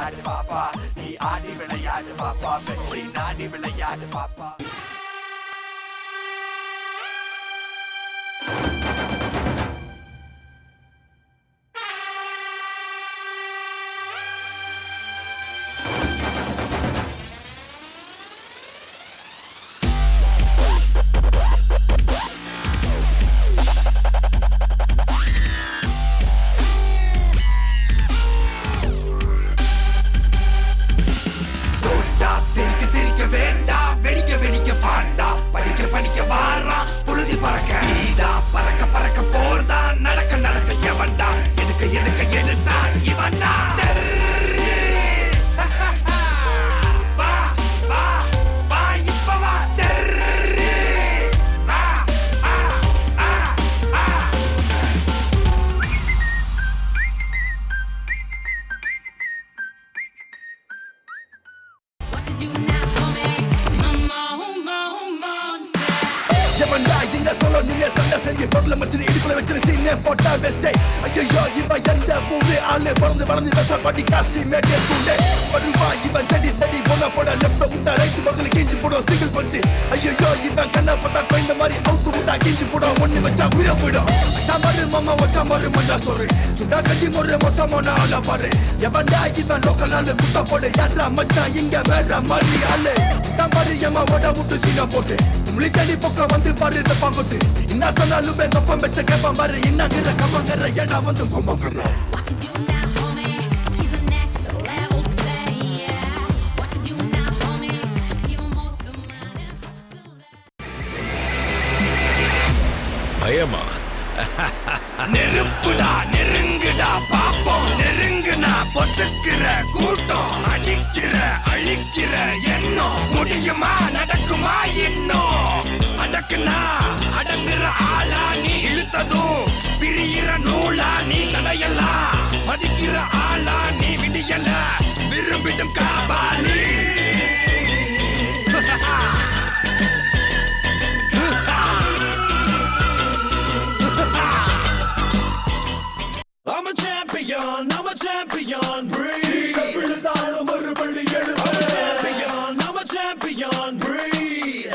விளையாடு பாப்பா, நீ ஆடி விளையாடு பாப்பா, வெற்றி நாடி விளையாடு பாப்பா. பயமா? நெருப்புடா, நெருங்குடா பாப்போம், நெருங்குனா பொசுக்கிற கூட்டம், அடிக்கிற அழிக்கிற எண்ணம், முடியுமா நடக்குமா இன்னும், அடக்குனா அடங்குற ஆளா நீ இழுத்ததும், பிரியிற நூலா நீ தடையலாம், மதிக்கிற ஆளா நீ விடியல, விரும்பிடும் Kapali. I'm a champion, I'm a champion, breathe. I'm a champion, I'm a champion, breathe.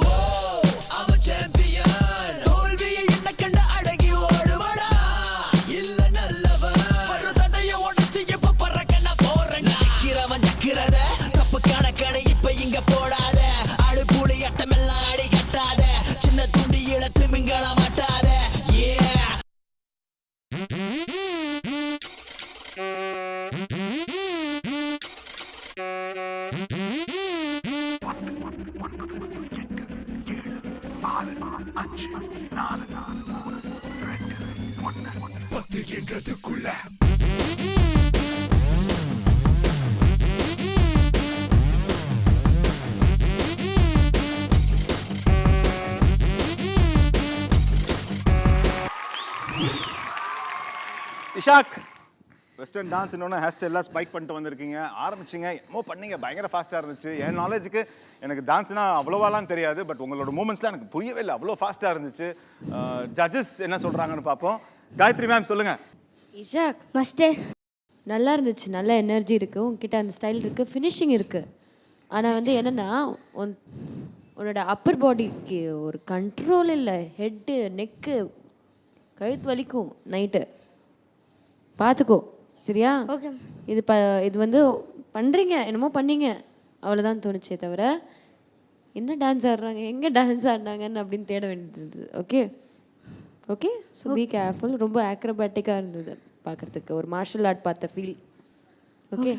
Whoa, I'm a champion. தோல்வியை என்ன கண்ட அடங்கி ஓடுவடா, இல்ல நல்லவன் ஒரு தண்டைய உடைச்சு எப்ப பறக்க நான் போறேன். ஜக்கிறத தப்பு கணக்கணை இப்ப இங்க போடாத, அடுப்புளி அட்டமெல்லாம் அடி கட்டாத, சின்ன துண்டி இழத்து மிங்கள மாட்டாத. பத்து என்றதுக்குள்ள இஷாக், வெஸ்டர்ன் டான்ஸ் இன்னொன்று ஹேர் ஸ்டைல்லாம் ஸ்பைக் பண்ணிட்டு வந்திருக்கீங்க, ஆரம்பிச்சிங்க, என்னமோ பண்ணீங்க, பயங்கர ஃபாஸ்ட்டாக இருந்துச்சு. என் நாலேஜுக்கு எனக்கு டான்ஸ்னா அவ்வளோவாலாம் தெரியாது, பட் உங்களோட மூமெண்ட்ஸ்லாம் எனக்கு புரியவே இல்லை, அவ்வளோ ஃபாஸ்ட்டாக இருந்துச்சு. ஜட்ஜஸ் என்ன சொல்கிறாங்கன்னு பார்ப்போம். காயத்ரி மேம் சொல்லுங்கள். இஷாக் மாஸ்டர் நல்லா இருந்துச்சு, நல்ல எனர்ஜி இருக்குது உங்ககிட்ட, அந்த ஸ்டைல் இருக்குது, ஃபினிஷிங் இருக்குது. ஆனால் வந்து என்னென்னா உன்னோட அப்பர் பாடிக்கு ஒரு கண்ட்ரோல் இல்லை, ஹெட்டு நெக்கு கழுத்து வலிக்கும் நைட்டு, பார்த்துக்கோ சரியா? ஓகே. இது வந்து பண்ணுறீங்க, என்னமோ பண்ணீங்க, அவ்வளோதான் தோணுச்சே தவிர என்ன டான்ஸ் ஆடுறாங்க, எங்கே டான்ஸ் ஆடினாங்கன்னு அப்படின்னு தேட வேண்டியது இருந்தது. Okay okay, so be careful. ரொம்ப ஆக்ரோபேட்டிக்காக இருந்தது பார்க்குறதுக்கு, ஒரு மார்ஷல் ஆர்ட் பார்த்த ஃபீல். ஓகே,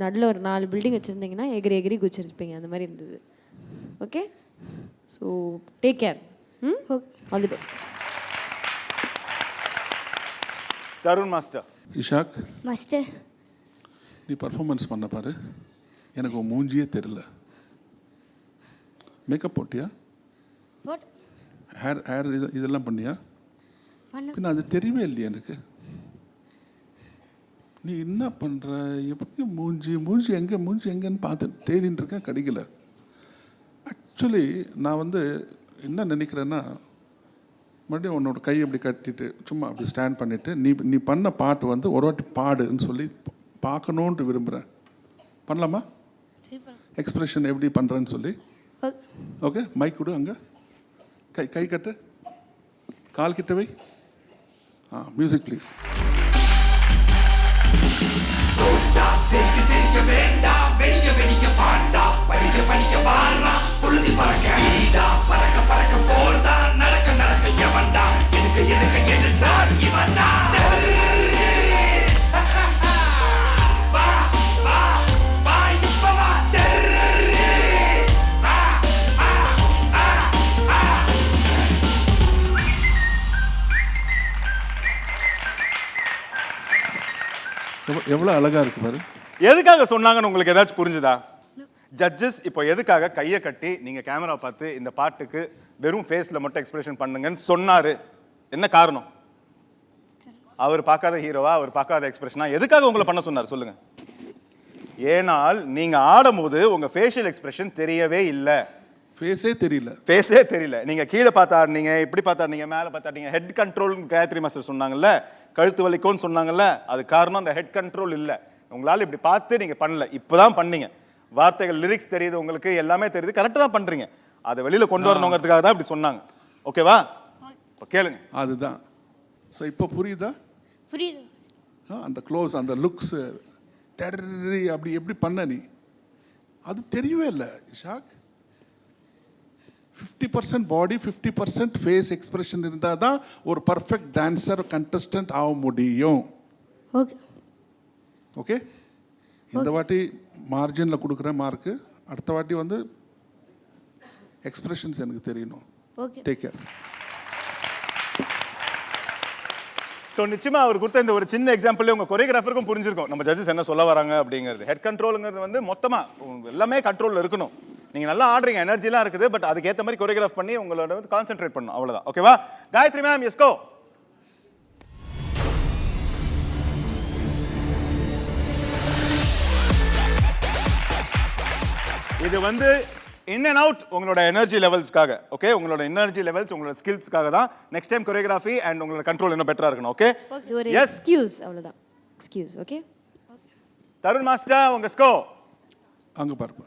நடுவில் ஒரு 4 பில்டிங் வச்சுருந்தீங்கன்னா எகிரி எகிரி குச்சிருப்பீங்க, அந்த மாதிரி இருந்தது. Okay, so take care. All the best. Tarun master. Ishaq master, நீ பர்ஃபார்மன்ஸ் பண்ண பாரு, எனக்கு உன் மூஞ்சியே தெரில. மேக்கப் போட்டியா? ஹேர் இதெல்லாம் பண்ணியா? பின்ன அது தெரியவே இல்லையா எனக்கு? நீ என்ன பண்ணுற, எப்படி மூஞ்சி எங்கன்னு பார்த்து தேடின்னு இருக்கேன், கிடைக்கல. ஆக்சுவலி நான் வந்து என்ன நினைக்கிறேன்னா, மறுபடியும் உன்னோட கை அப்படி கட்டிட்டு சும்மா அப்படி ஸ்டாண்ட் பண்ணிவிட்டு நீ பண்ண பாட்டு வந்து ஒரு வாட்டி பாடுன்னு சொல்லி பார்க்கணுன்ட்டு விரும்புகிறேன். பண்ணலாமா? எக்ஸ்பிரஷன் எப்படி பண்ணுறேன்னு சொல்லி. ஓகே, மைக் கொடு, அங்கே கை கட்டு, கால் கிட்ட வை. Music please. எவ்வளோ அழகாக இருக்கு பாரு. எதுக்காக சொன்னாங்கன்னு உங்களுக்கு ஏதாச்சும் புரிஞ்சுதா? ஜட்ஜஸ் இப்போ எதுக்காக கையை கட்டி நீங்க கேமரா பார்த்து இந்த பாட்டுக்கு வெறும் ஃபேஸ்ல மட்டும் எக்ஸ்பிரஷன் பண்ணுங்கன்னு சொன்னாரு? என்ன காரணம்? அவர் பார்க்காத ஹீரோவா, அவர் பார்க்காத எக்ஸ்பிரஷனா, எதுக்காக உங்களை பண்ண சொன்னார் சொல்லுங்க? ஏனால் நீங்க ஆடும்போது உங்க ஃபேஷியல் எக்ஸ்பிரஷன் தெரியவே இல்லை. ஃபேஸே தெரியல. நீங்க கீழே பார்த்தா ஆடுனீங்க, இப்படி பார்த்தா ஆடுனீங்க, மேலே பார்த்தா ஆடுனீங்க. ஹெட் கண்ட்ரோல் காயத்ரி மாஸ்டர் சொன்னாங்கல்ல, கழுத்து வலிக்கும்னு சொன்னாங்கல்ல, அது காரணம் அந்த ஹெட் கண்ட்ரோல் இல்லை. உங்களால் இப்படி பார்த்து நீங்க பண்ணல, இப்போதான் பண்ணீங்க. வார்த்தைகள், லிரிக்ஸ் தெரியுது உங்களுக்கு, எல்லாமே தெரியுது, கரெக்டாக தான் பண்றீங்க. அதை வெளியில கொண்டு வரணுங்கிறதுக்காக தான் இப்படி சொன்னாங்க. ஓகேவா? இப்போ கேளுங்க. அதுதான். ஸோ இப்போ புரியுதா? புரியுது. அந்த க்ளோஸ், அந்த லுக்ஸ் தெரி அப்படி எப்படி பண்ண நீ? அது தெரியவே இல்லை இஷாக். 50% பாடி 50% ஃபேஸ் எக்ஸ்பிரஷன் இருந்தால் தான் ஒரு பர்ஃபெக்ட் டான்ஸர் கண்டஸ்டன்ட் ஆக முடியும். ஓகே ஓகே, இந்த வாட்டி மார்ஜினில் கொடுக்குற மார்க்கு, அடுத்த வாட்டி வந்து எக்ஸ்பிரஷன்ஸ் எனக்கு தெரியணும். Okay, take care. ஸோ நிச்சயமா அவர் கொடுத்த இந்த ஒரு சின்ன எக்ஸாம்பிள் உங்க கொரியோகிராஃபருக்கும் புரிஞ்சிருக்கும் நம்ம ஜட்ஜஸ் என்ன சொல்ல வராங்க அப்படிங்கிறது. ஹெட் கண்ட்ரோலுங்கிறது வந்து மொத்தமா எல்லாமே கண்ட்ரோலில் இருக்கணும். நீங்க நல்லா ஆடுறீங்க, எனர்ஜிலாம் இருக்குது, பட் அதுக்கேற்ற மாதிரி கொரியோகிராஃப் பண்ணி உங்களோட கான்சென்ட்ரேட் பண்ணணும், அவ்வளவுதான். ஓகேவா? காயத்ரி மேம், எஸ்கோ. இது வந்து இன் அண்ட் அவுட் உங்களோட எனர்ஜி லெவல்ஸ்க்காக. ஓகே, உங்களோட எனர்ஜி லெவல்ஸ், உங்களோட ஸ்கில்ஸ்க்காக தான். நெக்ஸ்ட் டைம் கொரியோகிராஃபி அண்ட் உங்களோட கண்ட்ரோல் இன்னும் பெட்டரா இருக்கணும். ஓகே, இது ஒரு எக்ஸ்கியூஸ், அவ்வளவுதான். எக்ஸ்கியூஸ். ஓகே, தருண் மாஸ்டர், உங்க ஸ்கோ அங்கே பாருப்பா.